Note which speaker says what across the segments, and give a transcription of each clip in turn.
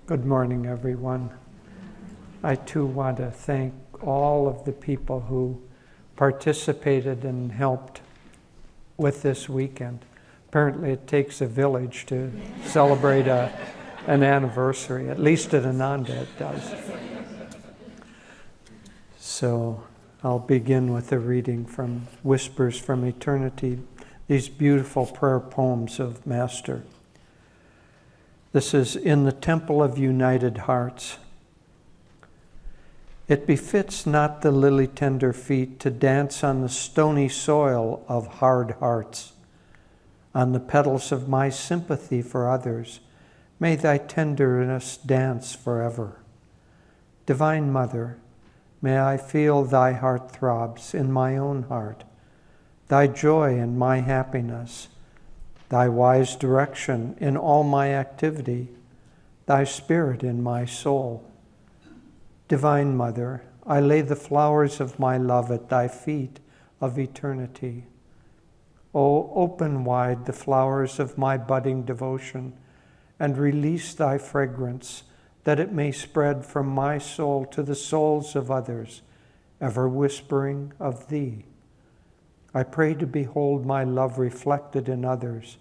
Speaker 1: Good morning, everyone. I too want to thank all of the people who participated and helped with this weekend. Apparently it takes a village to celebrate an anniversary, at least at Ananda it does. So I'll begin with a reading from Whispers from Eternity, these beautiful prayer poems of Master. This is in the Temple of United Hearts. It befits not the lily-tender feet to dance on the stony soil of hard hearts. On the petals of my sympathy for others, may thy tenderness dance forever. Divine Mother, may I feel thy heart throbs in my own heart, thy joy in my happiness, thy wise direction in all my activity, thy spirit in my soul. Divine Mother, I lay the flowers of my love at thy feet of eternity. O open wide the flowers of my budding devotion, and release thy fragrance, that it may spread from my soul to the souls of others, ever whispering of thee. I pray to behold my love reflected in others.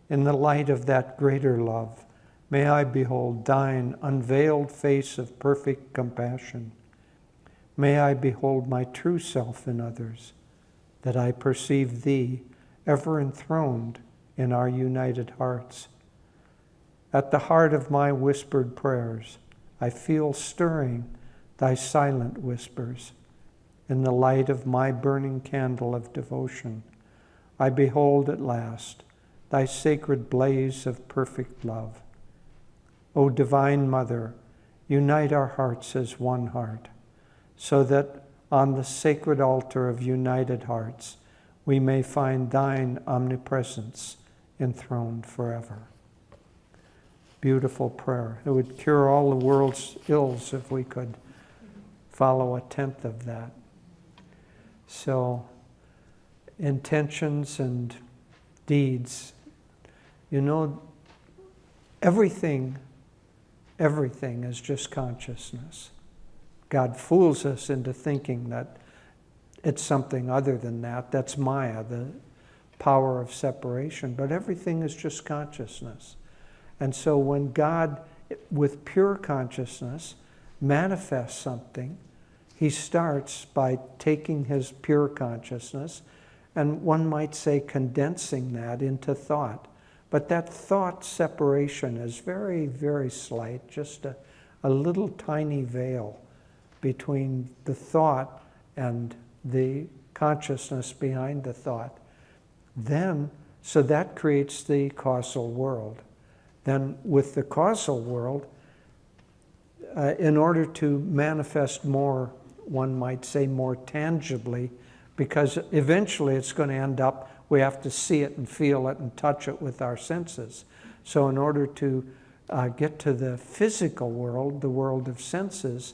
Speaker 1: In the light of that greater love, may I behold thine unveiled face of perfect compassion. May I behold my true self in others, that I perceive thee ever enthroned in our united hearts. At the heart of my whispered prayers, I feel stirring thy silent whispers. In the light of my burning candle of devotion, I behold at last thy sacred blaze of perfect love. O Divine Mother, unite our hearts as one heart, so that on the sacred altar of united hearts, we may find thine omnipresence enthroned forever. Beautiful prayer. It would cure all the world's ills if we could follow a tenth of that. So, intentions and deeds. You know, everything is just consciousness. God fools us into thinking that it's something other than that. That's Maya, the power of separation. But everything is just consciousness. And so when God, with pure consciousness, manifests something, he starts by taking his pure consciousness, and one might say condensing that into thought. But that thought separation is very, very slight, just a little tiny veil between the thought and the consciousness behind the thought. Then, so that creates the causal world. Then with the causal world, in order to manifest more, one might say more tangibly, because eventually it's going to end up, we have to see it and feel it and touch it with our senses. So in order to get to the physical world, the world of senses,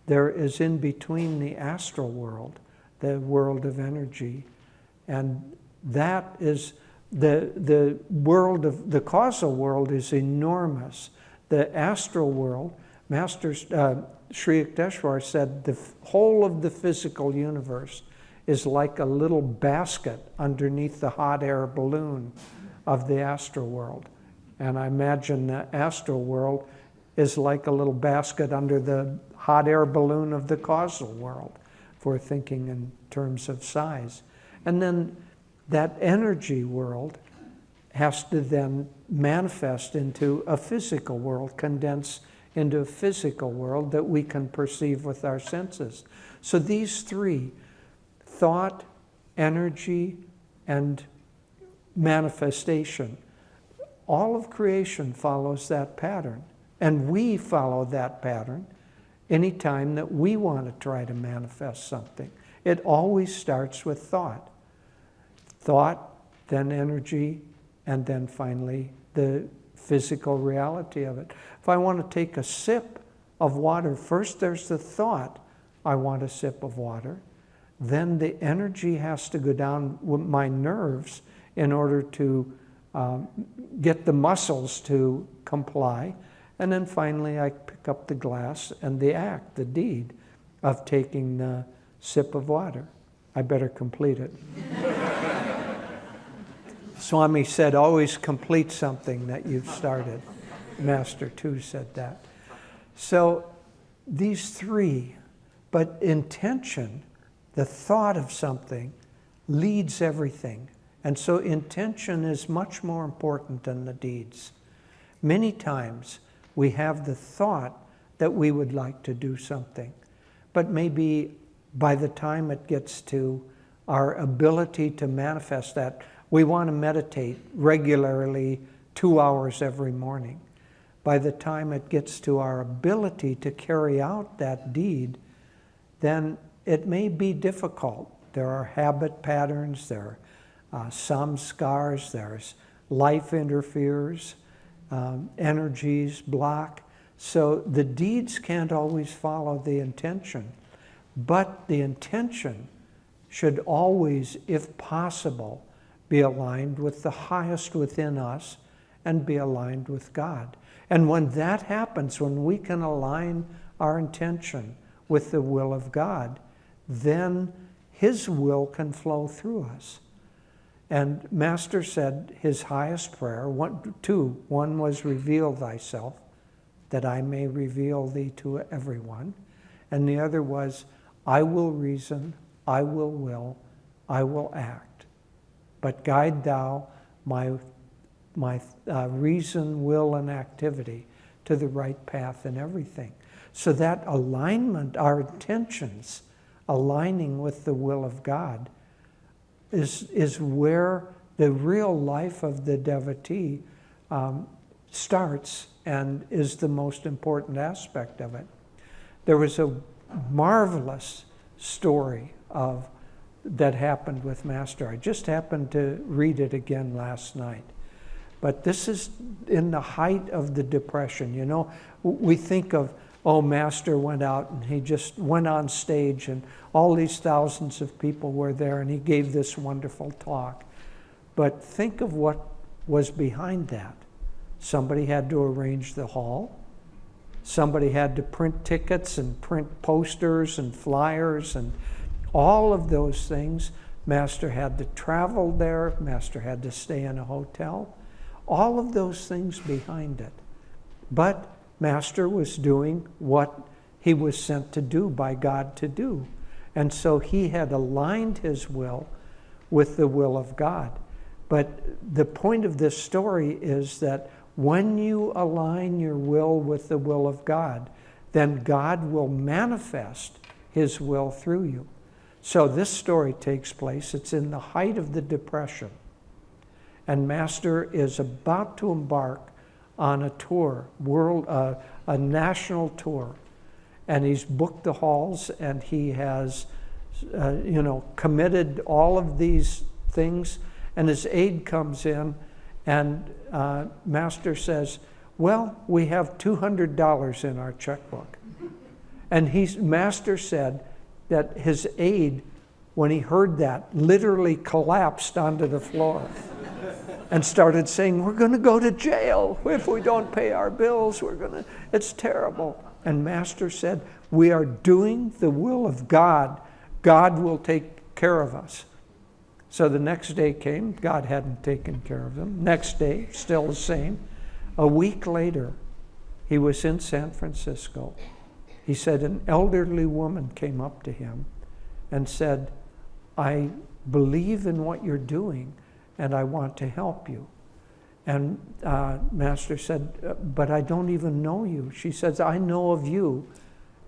Speaker 1: there is in between the astral world, the world of energy. And that is, the world of, the causal world is enormous. The astral world, Master Sri Yukteswar said, the whole of the physical universe is like a little basket underneath the hot air balloon of the astral world. And I imagine the astral world is like a little basket under the hot air balloon of the causal world, if we're thinking in terms of size. And then that energy world has to then manifest into a physical world, condense into a physical world that we can perceive with our senses. So these three, thought, energy, and manifestation, all of creation follows that pattern. And we follow that pattern anytime that we want to try to manifest something. It always starts with thought. Thought, then energy, and then finally the physical reality of it. If I want to take a sip of water, first there's the thought, I want a sip of water. Then the energy has to go down with my nerves in order to get the muscles to comply. And then finally I pick up the glass and the act, the deed of taking the sip of water. I better complete it. Swami said, always complete something that you've started. Master too said that. So these three, but intention, the thought of something, leads everything. And so intention is much more important than the deeds. Many times we have the thought that we would like to do something, but maybe by the time it gets to our ability to manifest that, we want to meditate regularly 2 hours every morning. By the time it gets to our ability to carry out that deed, then it may be difficult. There are habit patterns, there are samskars, there's life interferes, energies block. So the deeds can't always follow the intention, but the intention should always, if possible, be aligned with the highest within us and be aligned with God. And when that happens, when we can align our intention with the will of God, then His will can flow through us. And Master said his highest prayer, two. One was, reveal thyself, that I may reveal thee to everyone. And the other was, I will reason, I will, I will act. But guide thou my reason, will, and activity to the right path in everything. So that alignment, our intentions, aligning with the will of God, is where the real life of the devotee starts and is the most important aspect of it. There was a marvelous story that happened with Master. I just happened to read it again last night. But this is in the height of the depression. You know, we think of, oh, Master went out and he just went on stage and all these thousands of people were there and he gave this wonderful talk. But think of what was behind that. Somebody had to arrange the hall. Somebody had to print tickets and print posters and flyers and all of those things. Master had to travel there. Master had to stay in a hotel. All of those things behind it. But Master was doing what he was sent to do by God to do. And so he had aligned his will with the will of God. But the point of this story is that when you align your will with the will of God, then God will manifest his will through you. So this story takes place, it's in the height of the depression. And Master is about to embark on a tour, a national tour. And he's booked the halls and he has, committed all of these things. And his aide comes in and Master says, well, we have $200 in our checkbook. And Master said that his aide, when he heard that, literally collapsed onto the floor and started saying, we're going to go to jail if we don't pay our bills. It's terrible. And Master said, we are doing the will of God. God will take care of us. So the next day came. God hadn't taken care of them. Next day, still the same. A week later, he was in San Francisco. He said an elderly woman came up to him and said, I believe in what you're doing and I want to help you. And Master said, but I don't even know you. She says, I know of you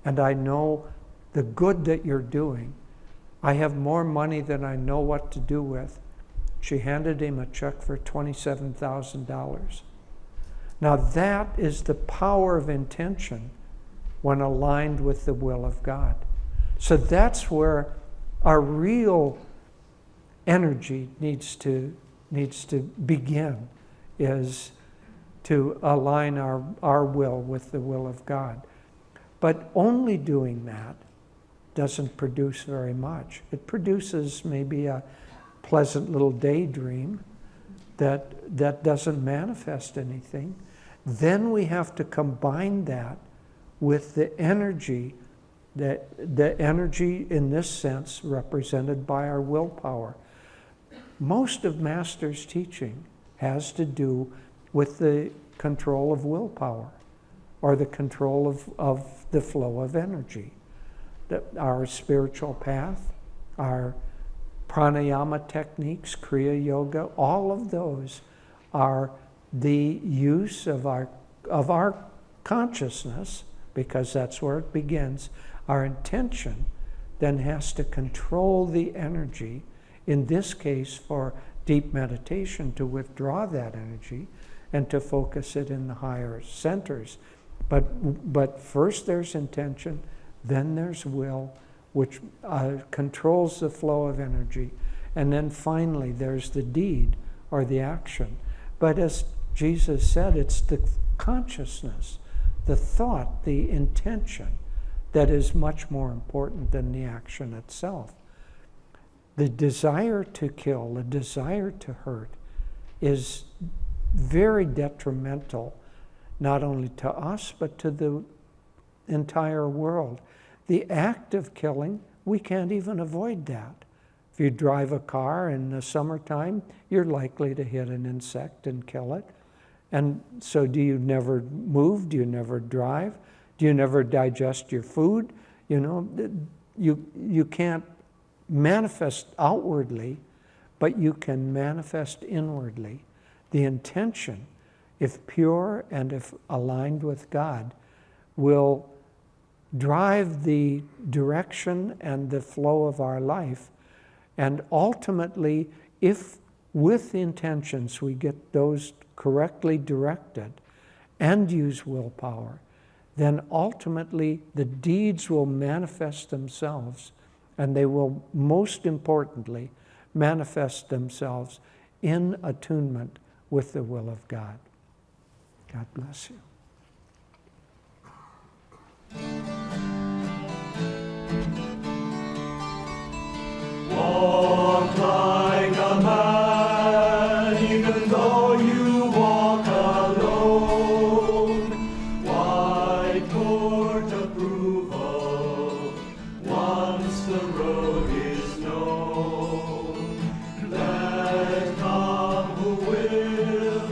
Speaker 1: and I know the good that you're doing. I have more money than I know what to do with. She handed him a check for $27,000. Now that is the power of intention when aligned with the will of God. So that's where our real energy needs to begin, is to align our will with the will of God. But only doing that doesn't produce very much. It produces maybe a pleasant little daydream that doesn't manifest anything. Then we have to combine that with the energy, the energy in this sense represented by our willpower. Most of Master's teaching has to do with the control of willpower, or the control of the flow of energy. Our spiritual path, our pranayama techniques, Kriya Yoga, all of those are the use of our consciousness, because that's where it begins. Our intention then has to control the energy, in this case for deep meditation, to withdraw that energy and to focus it in the higher centers. But first there's intention, then there's will, which controls the flow of energy, and then finally there's the deed or the action. But as Jesus said, it's the consciousness, the thought, the intention that is much more important than the action itself. The desire to kill, the desire to hurt, is very detrimental, not only to us, but to the entire world. The act of killing, we can't even avoid that. If you drive a car in the summertime, you're likely to hit an insect and kill it. And so do you never move? Do you never drive? Do you never digest your food? You know, you can't manifest outwardly, but you can manifest inwardly. The intention, if pure and if aligned with God, will drive the direction and the flow of our life. And ultimately, if with intentions we get those correctly directed and use willpower, then ultimately the deeds will manifest themselves, and they will, most importantly, manifest themselves in attunement with the will of God. God bless you.
Speaker 2: Walk like a man, even though you walk alone. White court approval, once the road is known. Let come who will,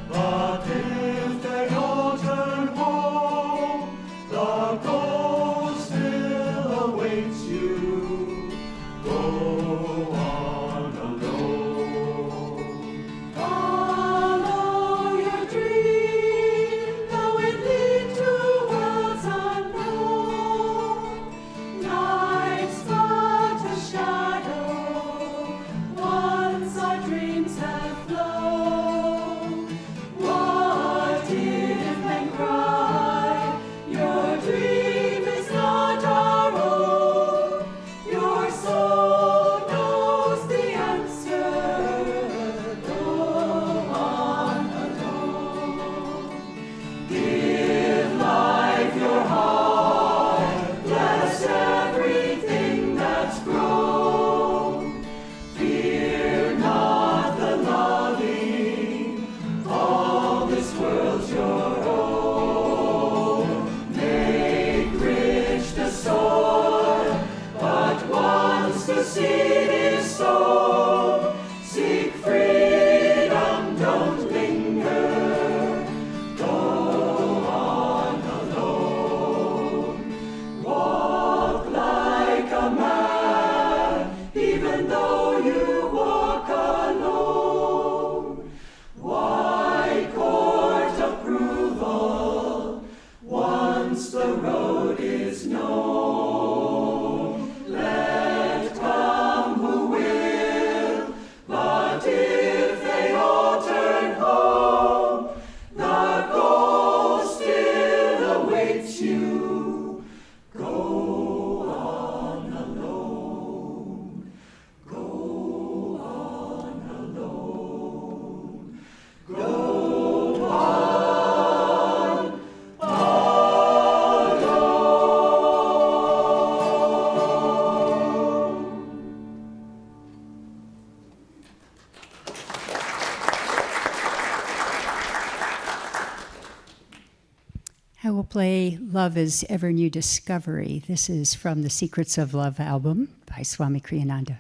Speaker 2: but if they all turn home, the goal still awaits you. Go on alone.
Speaker 3: Follow your dream, though it lead to worlds unknown. Life's but a shadow, once our dreams have flown. What if men cry, your dream is not our own? Your soul knows the answer. Go on alone. Give life your heart. Bless everything that's grown. Fear not the loving. All this world's your own. Make rich the soil, but once the seed is sown, seek freedom, don't linger. Go on alone. Walk like a man, even though you walk alone. White court approval, once the road is known. Let come who will, but if they all turn home, the goal still awaits you. Go on alone. Go on alone. Go on alone.
Speaker 4: I will play Love is Ever New Discovery. This is from the Secrets of Love album by Swami Kriyananda.